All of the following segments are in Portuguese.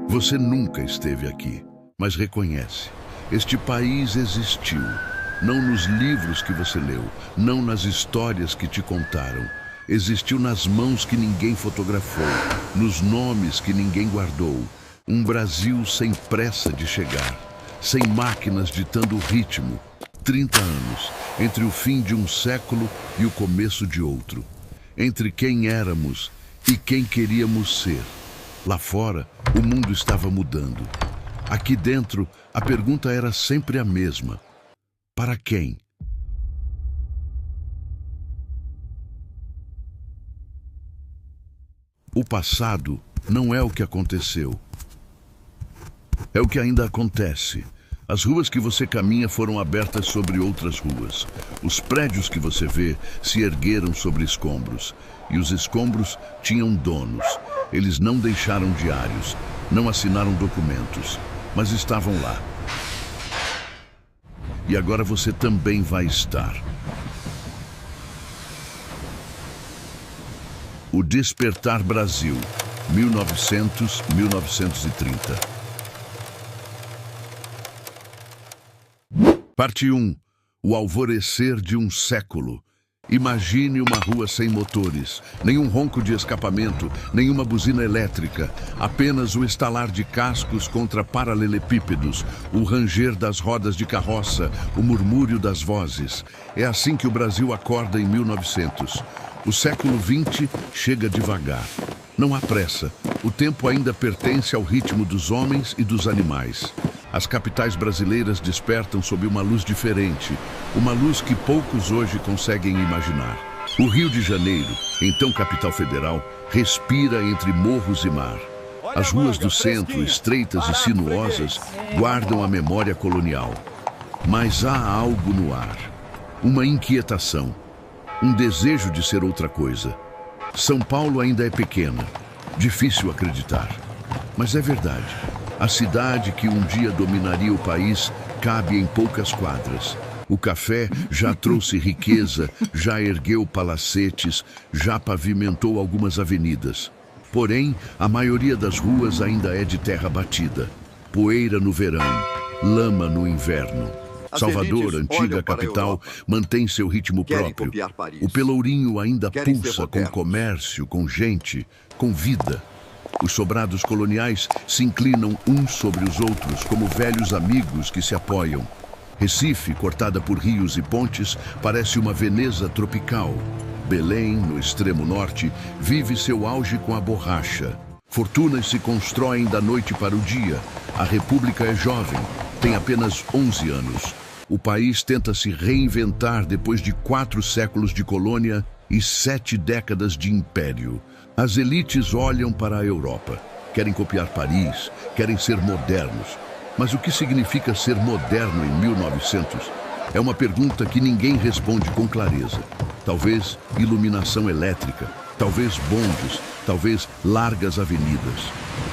Você nunca esteve aqui, mas reconhece. Este país existiu. Não nos livros que você leu, não nas histórias que te contaram. Existiu nas mãos que ninguém fotografou, nos nomes que ninguém guardou. Um Brasil sem pressa de chegar, sem máquinas ditando o ritmo. 30 anos, entre o fim de um século e o começo de outro. Entre quem éramos e quem queríamos ser. Lá fora, o mundo estava mudando. Aqui dentro, a pergunta era sempre a mesma. Para quem? O passado não é o que aconteceu. É o que ainda acontece. As ruas que você caminha foram abertas sobre outras ruas. Os prédios que você vê se ergueram sobre escombros. E os escombros tinham donos. Eles não deixaram diários, não assinaram documentos, mas estavam lá. E agora você também vai estar. O Despertar Brasil, 1900-1930. Parte 1. O alvorecer de um século. Imagine uma rua sem motores, nenhum ronco de escapamento, nenhuma buzina elétrica, apenas o estalar de cascos contra paralelepípedos, o ranger das rodas de carroça, o murmúrio das vozes. É assim que o Brasil acorda em 1900. O século XX chega devagar. Não há pressa. O tempo ainda pertence ao ritmo dos homens e dos animais. As capitais brasileiras despertam sob uma luz diferente, uma luz que poucos hoje conseguem imaginar. O Rio de Janeiro, então capital federal, respira entre morros e mar. As ruas do centro, estreitas e sinuosas, guardam a memória colonial. Mas há algo no ar, uma inquietação, um desejo de ser outra coisa. São Paulo ainda é pequena, difícil acreditar, mas é verdade. A cidade que um dia dominaria o país cabe em poucas quadras. O café já trouxe riqueza, já ergueu palacetes, já pavimentou algumas avenidas. Porém, a maioria das ruas ainda é de terra batida. Poeira no verão, lama no inverno. Salvador, antiga capital, mantém seu ritmo próprio. O Pelourinho ainda pulsa com comércio, com gente, com vida. Os sobrados coloniais se inclinam uns sobre os outros como velhos amigos que se apoiam. Recife, cortada por rios e pontes, parece uma Veneza tropical. Belém, no extremo norte, vive seu auge com a borracha. Fortunas se constroem da noite para o dia. A República é jovem, tem apenas 11 anos. O país tenta se reinventar depois de 4 séculos de colônia e 7 décadas de império. As elites olham para a Europa, querem copiar Paris, querem ser modernos. Mas o que significa ser moderno em 1900? É uma pergunta que ninguém responde com clareza. Talvez iluminação elétrica, talvez bondes, talvez largas avenidas.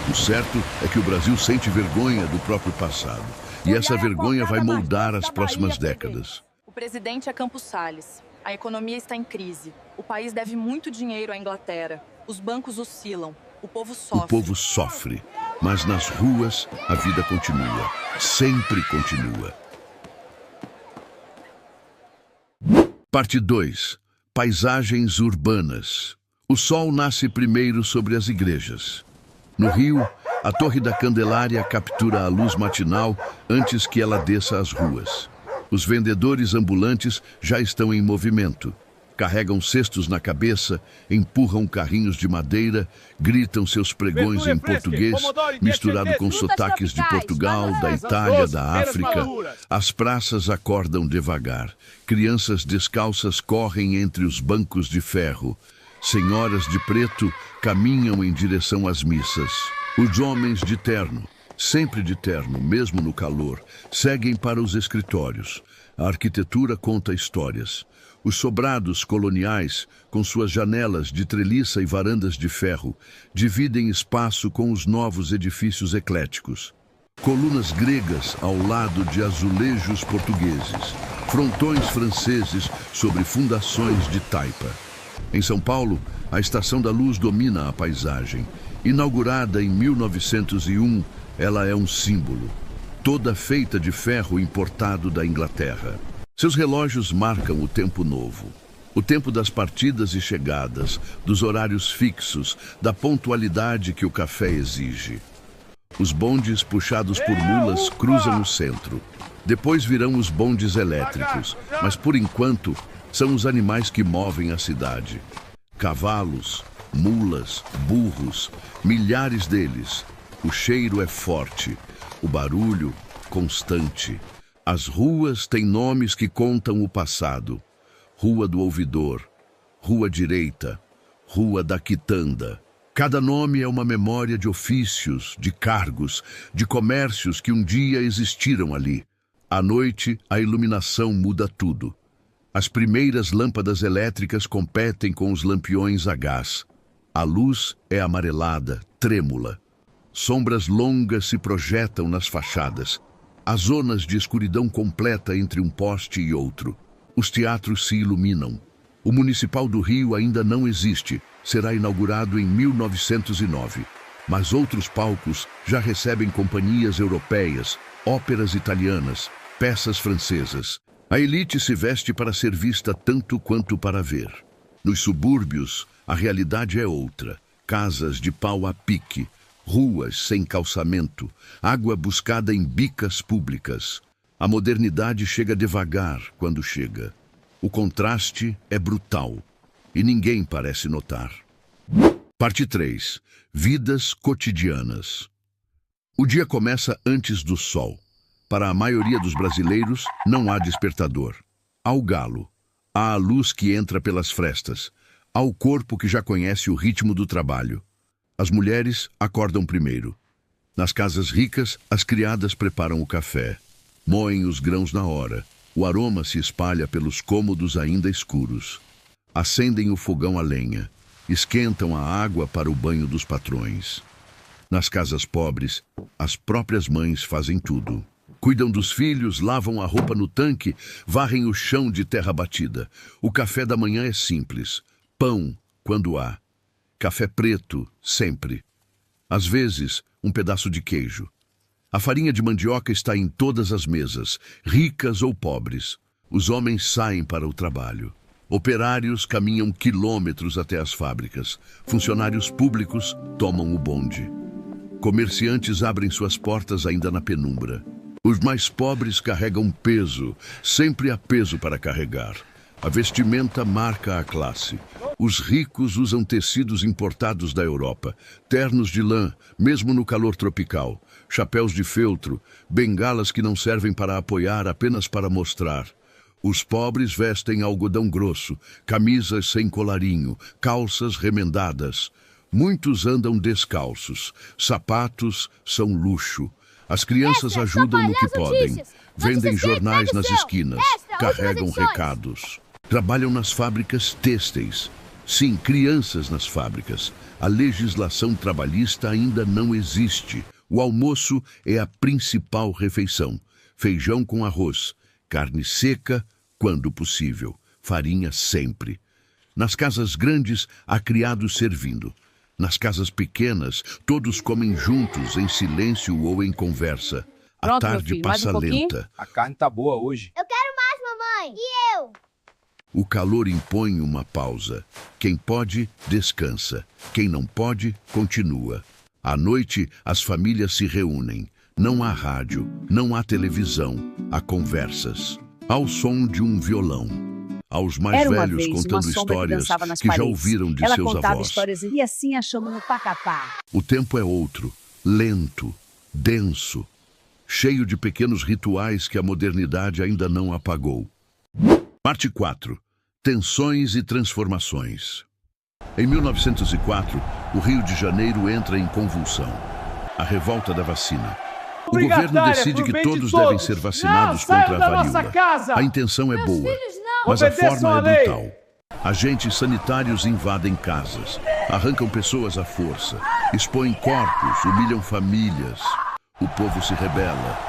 O certo é que o Brasil sente vergonha do próprio passado. E essa vergonha vai moldar as próximas décadas. O presidente é Campos Salles. A economia está em crise. O país deve muito dinheiro à Inglaterra. Os bancos oscilam. O povo sofre. O povo sofre. Mas nas ruas, a vida continua. Sempre continua. Parte 2. Paisagens urbanas. O sol nasce primeiro sobre as igrejas. No Rio, a Torre da Candelária captura a luz matinal antes que ela desça às ruas. Os vendedores ambulantes já estão em movimento. Carregam cestos na cabeça, empurram carrinhos de madeira, gritam seus pregões em português, misturado com sotaques de Portugal, da Itália, da África. As praças acordam devagar. Crianças descalças correm entre os bancos de ferro. Senhoras de preto caminham em direção às missas. Os homens de terno, sempre de terno, mesmo no calor, seguem para os escritórios. A arquitetura conta histórias. Os sobrados coloniais, com suas janelas de treliça e varandas de ferro, dividem espaço com os novos edifícios ecléticos. Colunas gregas ao lado de azulejos portugueses, frontões franceses sobre fundações de taipa. Em São Paulo, a Estação da Luz domina a paisagem. Inaugurada em 1901, ela é um símbolo. Toda feita de ferro importado da Inglaterra. Seus relógios marcam o tempo novo. O tempo das partidas e chegadas, dos horários fixos, da pontualidade que o café exige. Os bondes puxados por mulas cruzam o centro. Depois virão os bondes elétricos, mas por enquanto são os animais que movem a cidade. Cavalos, mulas, burros, milhares deles. O cheiro é forte, o barulho constante. As ruas têm nomes que contam o passado. Rua do Ouvidor, Rua Direita, Rua da Quitanda. Cada nome é uma memória de ofícios, de cargos, de comércios que um dia existiram ali. À noite, a iluminação muda tudo. As primeiras lâmpadas elétricas competem com os lampiões a gás. A luz é amarelada, trêmula. Sombras longas se projetam nas fachadas. Há zonas de escuridão completa entre um poste e outro. Os teatros se iluminam. O Municipal do Rio ainda não existe. Será inaugurado em 1909. Mas outros palcos já recebem companhias europeias, óperas italianas, peças francesas. A elite se veste para ser vista tanto quanto para ver. Nos subúrbios, a realidade é outra. Casas de pau a pique, ruas sem calçamento, água buscada em bicas públicas. A modernidade chega devagar quando chega. O contraste é brutal e ninguém parece notar. Parte 3. Vidas cotidianas. O dia começa antes do sol. Para a maioria dos brasileiros, não há despertador. Há o galo. Há a luz que entra pelas frestas. Há o corpo que já conhece o ritmo do trabalho. As mulheres acordam primeiro. Nas casas ricas, as criadas preparam o café. Moem os grãos na hora. O aroma se espalha pelos cômodos ainda escuros. Acendem o fogão a lenha. Esquentam a água para o banho dos patrões. Nas casas pobres, as próprias mães fazem tudo. Cuidam dos filhos, lavam a roupa no tanque, varrem o chão de terra batida. O café da manhã é simples. Pão, quando há. Café preto, sempre. Às vezes, um pedaço de queijo. A farinha de mandioca está em todas as mesas, ricas ou pobres. Os homens saem para o trabalho. Operários caminham quilômetros até as fábricas. Funcionários públicos tomam o bonde. Comerciantes abrem suas portas ainda na penumbra. Os mais pobres carregam peso, sempre há peso para carregar. A vestimenta marca a classe. Os ricos usam tecidos importados da Europa, ternos de lã, mesmo no calor tropical, chapéus de feltro, bengalas que não servem para apoiar, apenas para mostrar. Os pobres vestem algodão grosso, camisas sem colarinho, calças remendadas. Muitos andam descalços, sapatos são luxo. As crianças ajudam no que podem, vendem jornais nas esquinas, carregam recados. Trabalham nas fábricas têxteis. Sim, crianças nas fábricas. A legislação trabalhista ainda não existe. O almoço é a principal refeição. Feijão com arroz, carne seca, quando possível, farinha sempre. Nas casas grandes, há criados servindo. Nas casas pequenas, todos comem juntos, em silêncio ou em conversa. A tarde passa lenta. A carne tá boa hoje. Eu quero mais, mamãe. E eu? O calor impõe uma pausa. Quem pode, descansa. Quem não pode, continua. À noite, as famílias se reúnem. Não há rádio, não há televisão, há conversas. Há o som de um violão. Aos mais velhos contando histórias que já ouviram de seus avós. Ela contava histórias e assim achamos no pacapá. O tempo é outro, lento, denso, cheio de pequenos rituais que a modernidade ainda não apagou. Parte 4. Tensões e transformações. Em 1904, o Rio de Janeiro entra em convulsão. A revolta da vacina. O governo decide que todos devem ser vacinados contra a varíola. A intenção é boa, mas a forma é brutal. Agentes sanitários invadem casas, arrancam pessoas à força, expõem corpos, humilham famílias. O povo se rebela.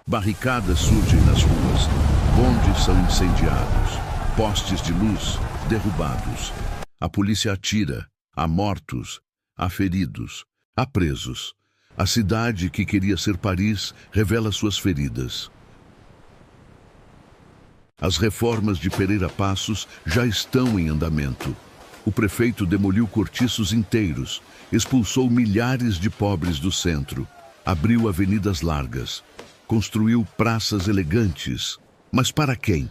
Barricadas surgem nas ruas, bondes são incendiados. postes de luz derrubados. A polícia atira. Há mortos, há feridos, há presos. A cidade que queria ser Paris revela suas feridas. As reformas de Pereira Passos já estão em andamento. O prefeito demoliu cortiços inteiros, expulsou milhares de pobres do centro, abriu avenidas largas, construiu praças elegantes. Mas para quem?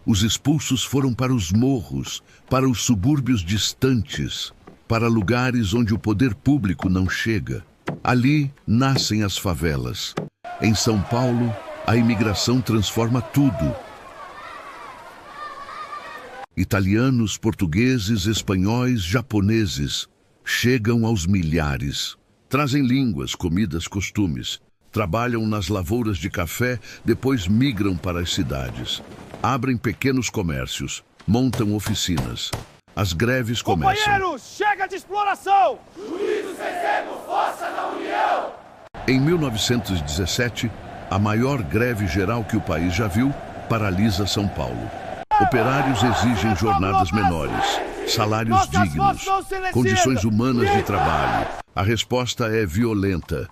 Os expulsos foram para os morros, para os subúrbios distantes, para lugares onde o poder público não chega. Ali nascem as favelas. Em São Paulo, a imigração transforma tudo. Italianos, portugueses, espanhóis, japoneses chegam aos milhares. Trazem línguas, comidas, costumes. Trabalham nas lavouras de café, depois migram para as cidades. Abrem pequenos comércios, montam oficinas. As greves começam. Companheiros, chega de exploração! Unidos vencemos, força da União! Em 1917, a maior greve geral que o país já viu paralisa São Paulo. Operários exigem jornadas menores, salários dignos, condições humanas de trabalho. A resposta é violenta.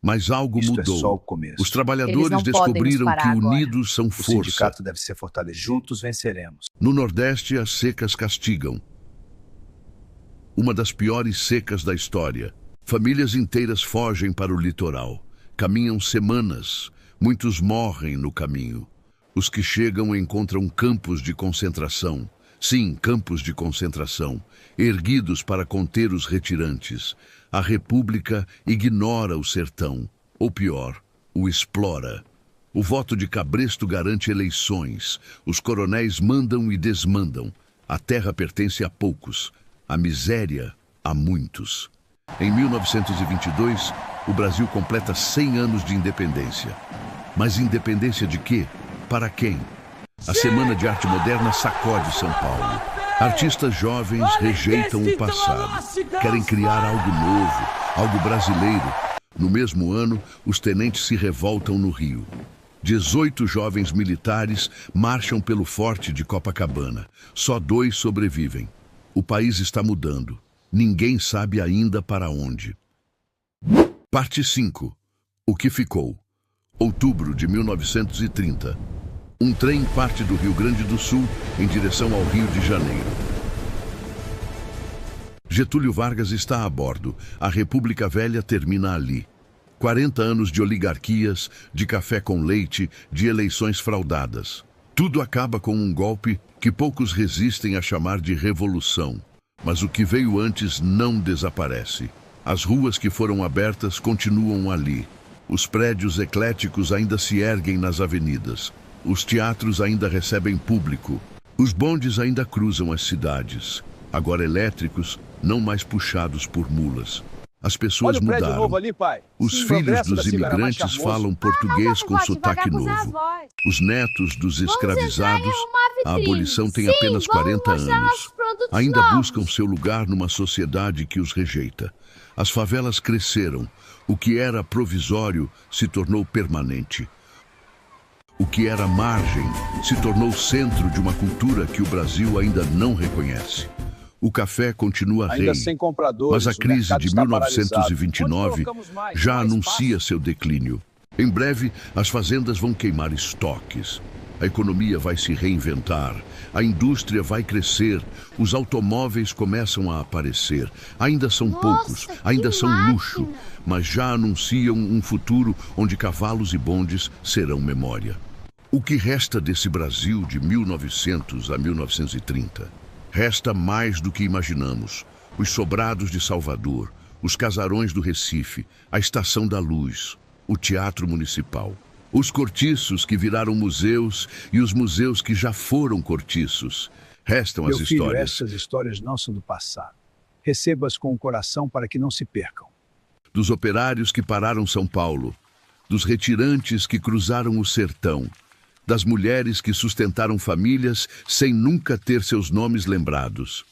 Mas algo Isto mudou. é só o começo. Os trabalhadores descobriram que unidos são O força. sindicato deve ser fortalecido. Juntos venceremos. No Nordeste, as secas castigam. Uma das piores secas da história. Famílias inteiras fogem para o litoral. Caminham semanas. Muitos morrem no caminho. Os que chegam encontram campos de concentração. Sim, campos de concentração, erguidos para conter os retirantes. A República ignora o sertão, ou pior, o explora. O voto de cabresto garante eleições. Os coronéis mandam e desmandam. A terra pertence a poucos. A miséria a muitos. Em 1922, o Brasil completa 100 anos de independência. Mas independência de quê? Para quem? A Semana de Arte Moderna sacode São Paulo. Artistas jovens rejeitam o passado. Querem criar algo novo, algo brasileiro. No mesmo ano, os tenentes se revoltam no Rio. 18 jovens militares marcham pelo forte de Copacabana. Só 2 sobrevivem. O país está mudando. Ninguém sabe ainda para onde. Parte 5. O que ficou? Outubro de 1930. Um trem parte do Rio Grande do Sul em direção ao Rio de Janeiro. Getúlio Vargas está a bordo. A República Velha termina ali. 40 anos de oligarquias, de café com leite, de eleições fraudadas. Tudo acaba com um golpe que poucos resistem a chamar de revolução. Mas o que veio antes não desaparece. As ruas que foram abertas continuam ali. Os prédios ecléticos ainda se erguem nas avenidas. Os teatros ainda recebem público. Os bondes ainda cruzam as cidades. Agora elétricos, não mais puxados por mulas. As pessoas Olha o prédio mudaram. novo ali, pai. Os Sim, o filhos André dos da Silva era mais imigrantes charmoso. falam português com sotaque novo. Os netos dos escravizados, a abolição tem apenas 40 anos. Ainda buscam seu lugar numa sociedade que os rejeita. As favelas cresceram. O que era provisório se tornou permanente. O que era margem se tornou centro de uma cultura que o Brasil ainda não reconhece. O café continua Ainda rei, sem compradores, mas a o crise mercado de está 1929 paralisado. Onde colocamos mais? já Mais anuncia espaço? seu declínio. Em breve, as fazendas vão queimar estoques. A economia vai se reinventar, a indústria vai crescer, os automóveis começam a aparecer. Ainda são poucos, ainda são luxo, mas já anunciam um futuro onde cavalos e bondes serão memória. O que resta desse Brasil de 1900 a 1930? Resta mais do que imaginamos. Os sobrados de Salvador, os casarões do Recife, a Estação da Luz, o Teatro Municipal. Os cortiços que viraram museus e os museus que já foram cortiços. Restam as Meu filho, histórias. essas histórias não são do passado. Receba-as com o coração para que não se percam. Dos operários que pararam São Paulo, dos retirantes que cruzaram o sertão, das mulheres que sustentaram famílias sem nunca ter seus nomes lembrados.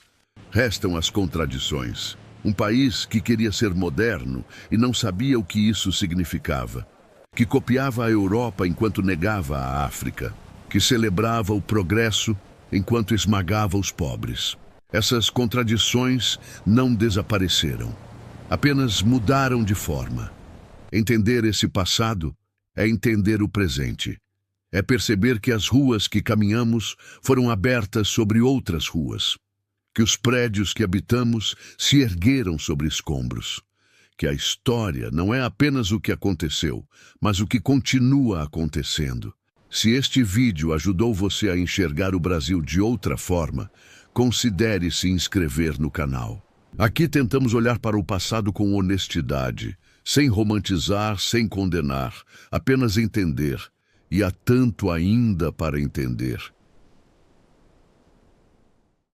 Restam as contradições. Um país que queria ser moderno e não sabia o que isso significava. que copiava a Europa enquanto negava a África, que celebrava o progresso enquanto esmagava os pobres. Essas contradições não desapareceram, apenas mudaram de forma. Entender esse passado é entender o presente. É perceber que as ruas que caminhamos foram abertas sobre outras ruas, que os prédios que habitamos se ergueram sobre escombros, que a história não é apenas o que aconteceu, mas o que continua acontecendo. Se este vídeo ajudou você a enxergar o Brasil de outra forma, considere se inscrever no canal. Aqui tentamos olhar para o passado com honestidade, sem romantizar, sem condenar, apenas entender. E há tanto ainda para entender.